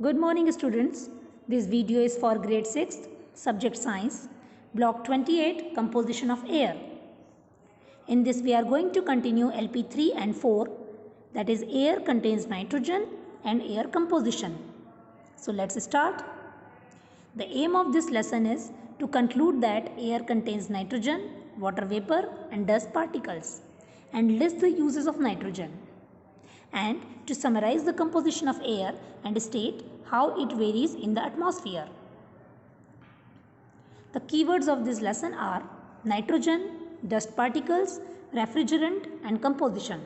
Good morning students. This video is for grade 6, subject science, block 28, composition of air. In this we are going to continue LP 3 and 4, that is air contains nitrogen and air composition. So let's start. The aim of this lesson is to conclude that air contains nitrogen, water vapor and dust particles and list the uses of nitrogen, and to summarize the composition of air and state how it varies in the atmosphere. The keywords of this lesson are nitrogen, dust particles, refrigerant and composition.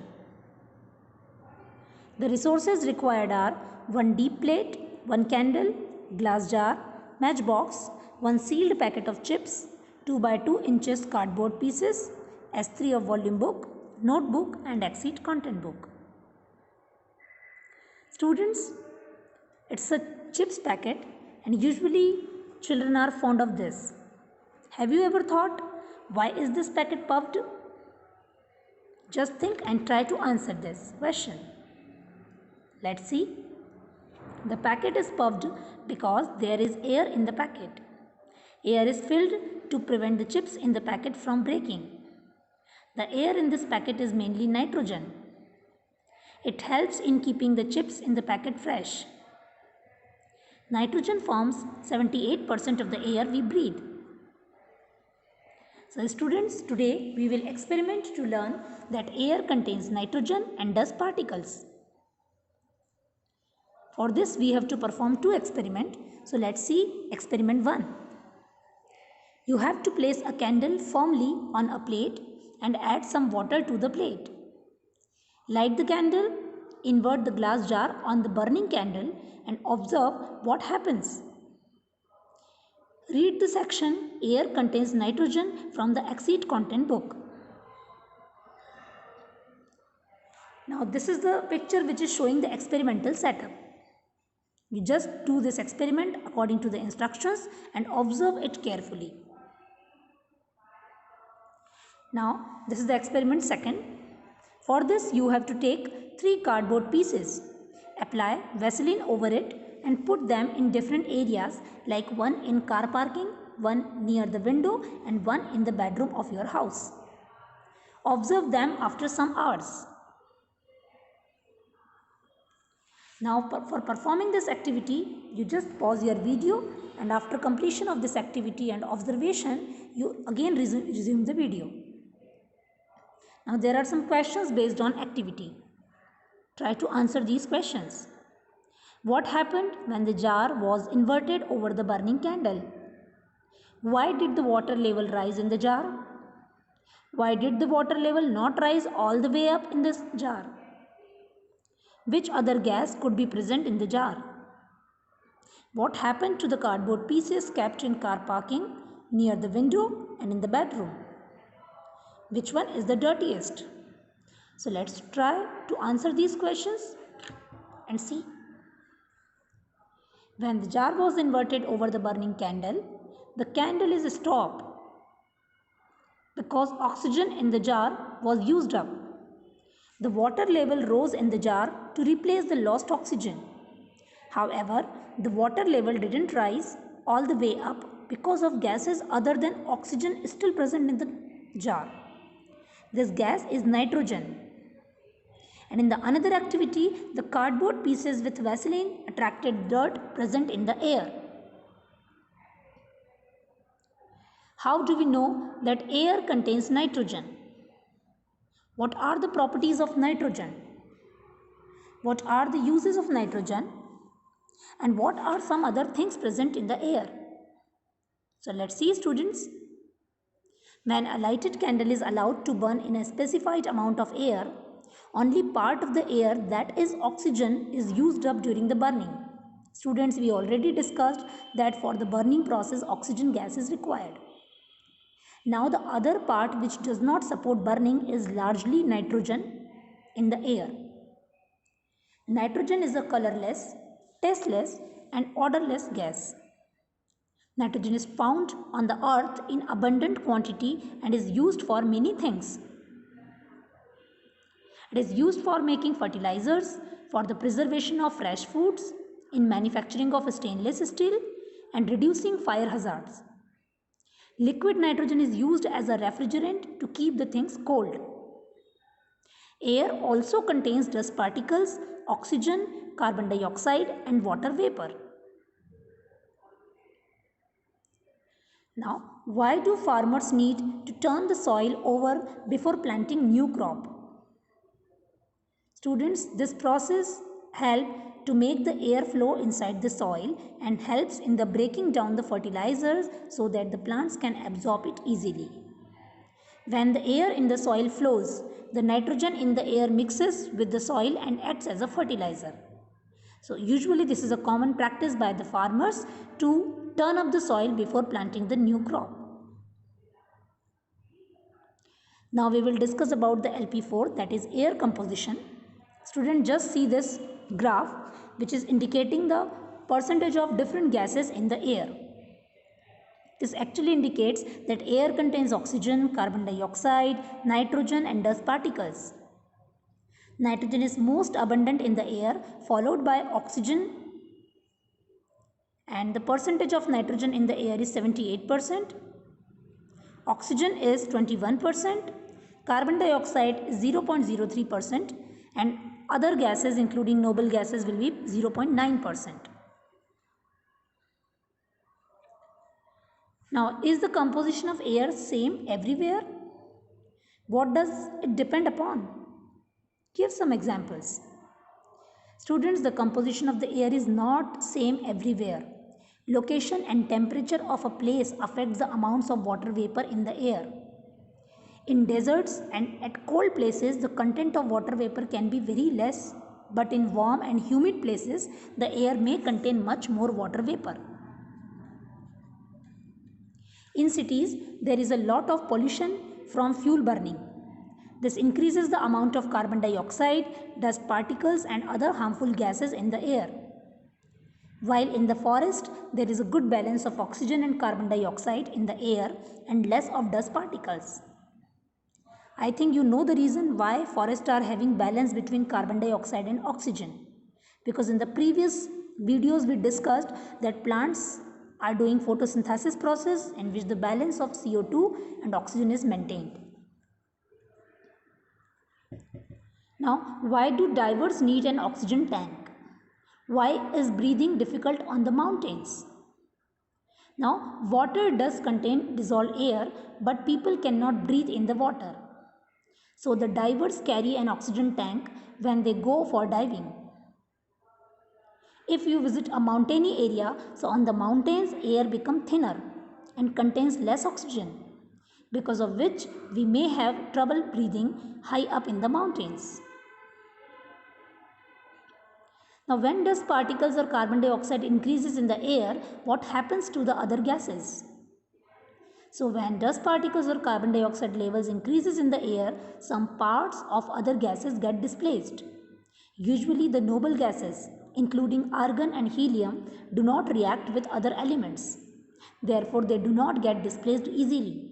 The resources required are 1 deep plate, 1 candle, glass jar, matchbox, 1 sealed packet of chips, 2 by 2 inches cardboard pieces, S3 of volume book, notebook and Exceed content book. Students, it's a chips packet and usually children are fond of this. Have you ever thought, why is this packet puffed? Just think and try to answer this question. Let's see. The packet is puffed because there is air in the packet. Air is filled to prevent the chips in the packet from breaking. The air in this packet is mainly nitrogen. It helps in keeping the chips in the packet fresh. Nitrogen forms 78% of the air we breathe. So students, today we will experiment to learn that air contains nitrogen and dust particles. For this we have to perform 2 experiments. So let's see experiment 1. You have to place a candle firmly on a plate and add some water to the plate. Light the candle, invert the glass jar on the burning candle and observe what happens. Read the section Air contains nitrogen from the Exceed content book. Now this is the picture which is showing the experimental setup. You just do this experiment according to the instructions and observe it carefully. Now this is the experiment 2nd. For this you have to take 3 cardboard pieces, apply Vaseline over it and put them in different areas, like one in car parking, one near the window and one in the bedroom of your house. Observe them after some hours. Now for performing this activity, you just pause your video and after completion of this activity and observation, you again resume the video. Now there are some questions based on activity. Try to answer these questions. What happened when the jar was inverted over the burning candle? Why did the water level rise in the jar? Why did the water level not rise all the way up in this jar? Which other gas could be present in the jar? What happened to the cardboard pieces kept in car parking, near the window and in the bedroom? Which one is the dirtiest? So let's try to answer these questions and see. When the jar was inverted over the burning candle, the candle is stopped because oxygen in the jar was used up. The water level rose in the jar to replace the lost oxygen. However, the water level didn't rise all the way up because of gases other than oxygen still present in the jar. This gas is nitrogen. And in the another activity, the cardboard pieces with Vaseline attracted dirt present in the air. How do we know that air contains nitrogen? What are the properties of nitrogen? What are the uses of nitrogen? And what are some other things present in the air? So let's see, students. When a lighted candle is allowed to burn in a specified amount of air, only part of the air, that is oxygen, is used up during the burning. Students, we already discussed that for the burning process oxygen gas is required. Now the other part which does not support burning is largely nitrogen in the air. Nitrogen is a colorless, tasteless and odorless gas. Nitrogen is found on the earth in abundant quantity and is used for many things. It is used for making fertilizers, for the preservation of fresh foods, in manufacturing of stainless steel and reducing fire hazards. Liquid nitrogen is used as a refrigerant to keep the things cold. Air also contains dust particles, oxygen, carbon dioxide and water vapor. Now, why do farmers need to turn the soil over before planting new crop? Students, this process helps to make the air flow inside the soil and helps in the breaking down the fertilizers so that the plants can absorb it easily. When the air in the soil flows, the nitrogen in the air mixes with the soil and acts as a fertilizer. So usually this is a common practice by the farmers to turn up the soil before planting the new crop. Now we will discuss about the LP4, that is air composition. Students, just see this graph which is indicating the percentage of different gases in the air. This actually indicates that air contains oxygen, carbon dioxide, nitrogen and dust particles. Nitrogen is most abundant in the air, followed by oxygen, and the percentage of nitrogen in the air is 78%. Oxygen is 21%, carbon dioxide is 0.03% and other gases including noble gases will be 0.9%. Now, is the composition of air same everywhere? What does it depend upon? Give some examples. Students, the composition of the air is not same everywhere. Location and temperature of a place affects the amounts of water vapor in the air. In deserts and at cold places, the content of water vapor can be very less, but in warm and humid places, the air may contain much more water vapor. In cities, there is a lot of pollution from fuel burning. This increases the amount of carbon dioxide, dust particles and other harmful gases in the air. While in the forest, there is a good balance of oxygen and carbon dioxide in the air and less of dust particles. I think you know the reason why forests are having balance between carbon dioxide and oxygen. Because in the previous videos we discussed that plants are doing photosynthesis process in which the balance of CO2 and oxygen is maintained. Now, why do divers need an oxygen tank? Why is breathing difficult on the mountains? Now, water does contain dissolved air, but people cannot breathe in the water. So, the divers carry an oxygen tank when they go for diving. If you visit a mountainy area, so on the mountains air becomes thinner and contains less oxygen, because of which we may have trouble breathing high up in the mountains. Now, when dust particles or carbon dioxide increases in the air, what happens to the other gases? So, when dust particles or carbon dioxide levels increases in the air, some parts of other gases get displaced. Usually, the noble gases, including argon and helium, do not react with other elements. Therefore, they do not get displaced easily,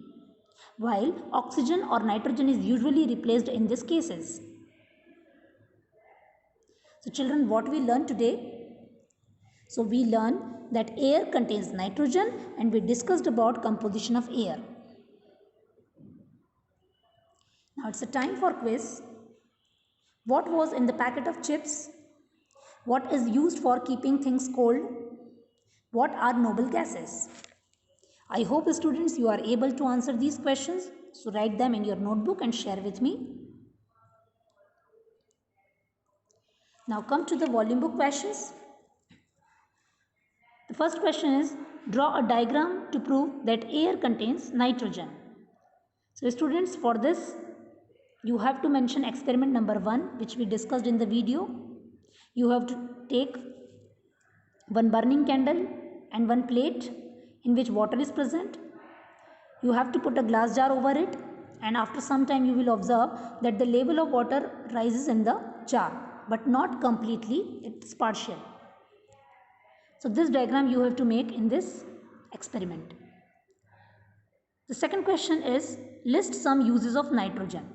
while oxygen or nitrogen is usually replaced in these cases. So children, what we learned today? So we learned that air contains nitrogen and we discussed about composition of air. Now it's a time for quiz. What was in the packet of chips? What is used for keeping things cold? What are noble gases? I hope students you are able to answer these questions. So write them in your notebook and share with me. Now come to the volume book questions. The first question is, draw a diagram to prove that air contains nitrogen. So students, for this you have to mention experiment number 1 which we discussed in the video. You have to take one burning candle and one plate in which water is present. You have to put a glass jar over it, and after some time you will observe that the level of water rises in the jar, but not completely, it's partial. So this diagram you have to make in this experiment. The second question is, list some uses of nitrogen.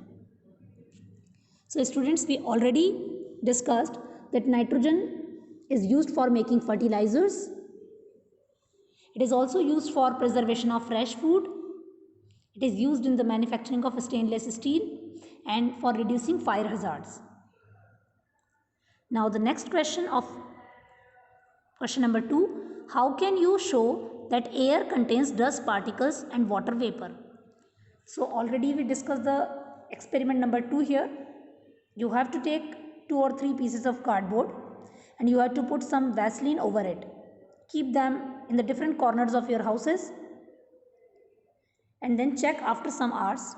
So students, we already discussed that nitrogen is used for making fertilizers. It is also used for preservation of fresh food. It is used in the manufacturing of stainless steel and for reducing fire hazards. Now the next question number 2, how can you show that air contains dust particles and water vapor? So already we discussed the experiment number 2 here. You have to take 2 or 3 pieces of cardboard and you have to put some Vaseline over it. Keep them in the different corners of your houses and then check after some hours.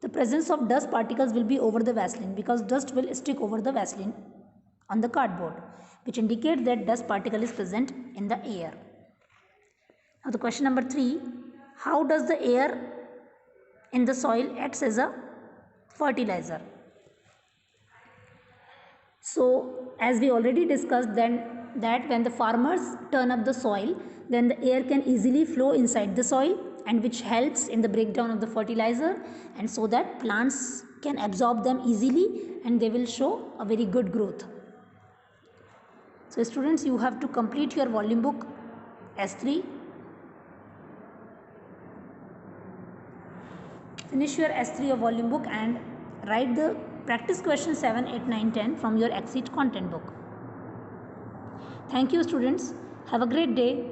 The presence of dust particles will be over the Vaseline because dust will stick over the Vaseline on the cardboard, which indicates that dust particle is present in the air. Now the question number 3, how does the air in the soil acts as a fertilizer? So as we already discussed that when the farmers turn up the soil, then the air can easily flow inside the soil, and which helps in the breakdown of the fertilizer, and so that plants can absorb them easily and they will show a very good growth. So students, you have to complete your volume book S3. Finish your S3 of volume book and write the practice question 7, 8, 9, 10 from your Exit content book. Thank you students. Have a great day.